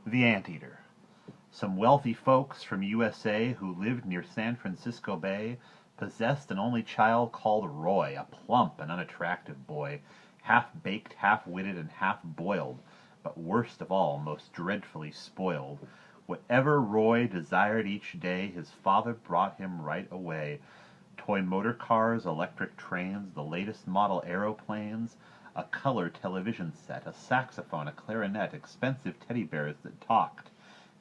The Anteater. Some wealthy folks from USA who lived near San Francisco Bay possessed an only child called Roy, a plump and unattractive boy, half-baked, half-witted, and half-boiled, but worst of all, most dreadfully spoiled. Whatever Roy desired each day, his father brought him right away. Toy motor cars, electric trains, the latest model aeroplanes, a color television set, a saxophone, a clarinet, expensive teddy bears that talked,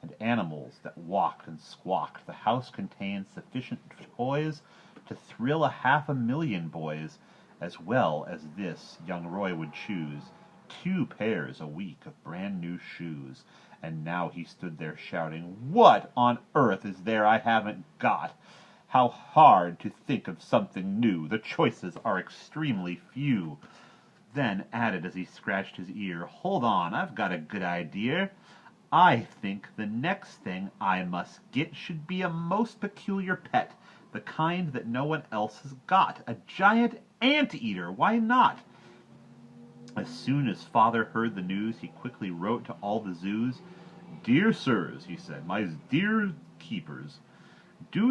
and animals that walked and squawked. The house contained sufficient toys to thrill 500,000 boys, as well as this young Roy would choose 2 pairs a week of brand new shoes. And now he stood there shouting, "What on earth is there I haven't got? How hard to think of something new. The choices are extremely few." Then added as he scratched his ear, "Hold on, I've got a good idea. I think the next thing I must get should be a most peculiar pet, the kind that no one else has got. A giant anteater, why not?" As soon as father heard the news, he quickly wrote to all the zoos. "Dear sirs," he said, "my dear keepers, do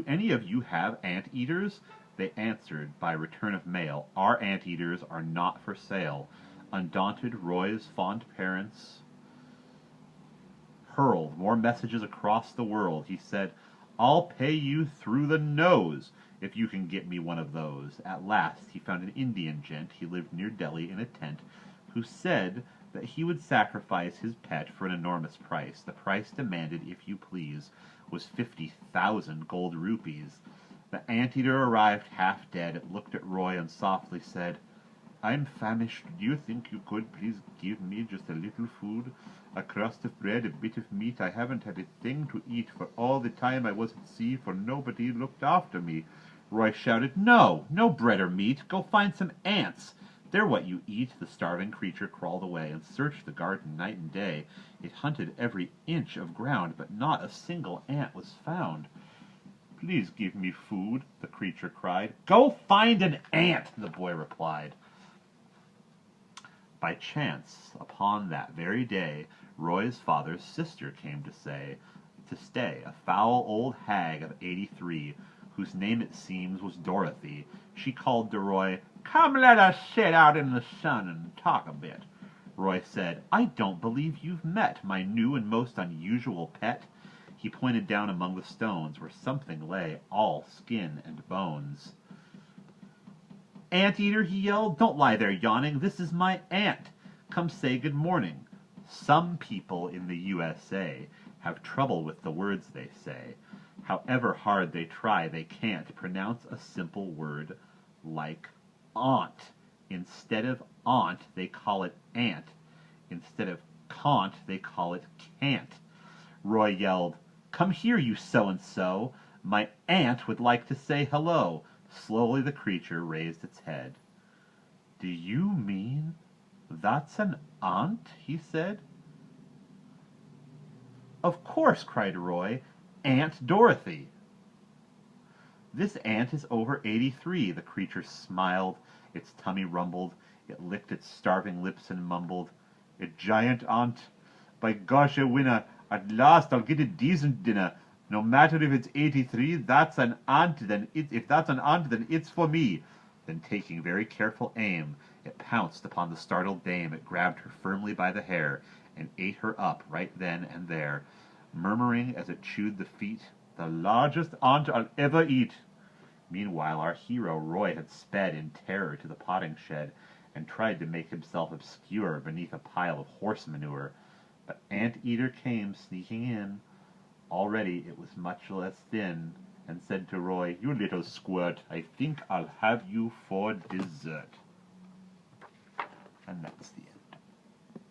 any of you have anteaters?" They answered by return of mail, "Our anteaters are not for sale." Undaunted, Roy's fond parents hurled more messages across the world. He said, "I'll pay you through the nose if you can get me one of those." At last he found an Indian gent, he lived near Delhi in a tent, who said that he would sacrifice his pet for an enormous price. The price demanded, if you please, was 50,000 gold rupees. The anteater arrived half dead. It looked at Roy and softly said, "I'm famished. Do you think you could please give me just a little food? A crust of bread, a bit of meat. I haven't had a thing to eat for all the time I was at sea, for nobody looked after me." Roy shouted, "No, no bread or meat. Go find some ants. They're what you eat." The starving creature crawled away and searched the garden night and day. It hunted every inch of ground, but not a single ant was found. "Please give me food," the creature cried. "Go find an ant," the boy replied. By chance, upon that very day, Roy's father's sister came to stay, a foul old hag of 83, whose name it seems was Dorothy. She called to Roy, "Come, let us sit out in the sun and talk a bit." Roy said, "I don't believe you've met my new and most unusual pet." He pointed down among the stones where something lay, all skin and bones. "Anteater," he yelled, "don't lie there yawning. This is my aunt. Come say good morning." Some people in the USA have trouble with the words they say. However hard they try, they can't pronounce a simple word like aunt. Instead of aunt, they call it aunt. Instead of can't, they call it can't. Roy yelled, "Come here, you so-and-so. My aunt would like to say hello." Slowly the creature raised its head. "Do you mean that's an aunt?" he said. "Of course," cried Roy. "Aunt Dorothy." "This aunt is over 83. The creature smiled. Its tummy rumbled. It licked its starving lips and mumbled, "A giant aunt. By gosh, a winner. At last I'll get a decent dinner. No matter if it's 83, that's an aunt, if that's an aunt, then it's for me." Then, taking very careful aim, it pounced upon the startled dame. It grabbed her firmly by the hair and ate her up right then and there, murmuring as it chewed the feet, "The largest aunt I'll ever eat." Meanwhile, our hero Roy had sped in terror to the potting shed and tried to make himself obscure beneath a pile of horse manure. But Anteater came sneaking in. Already it was much less thin, and said to Roy, "You little squirt, I think I'll have you for dessert." And that's the end.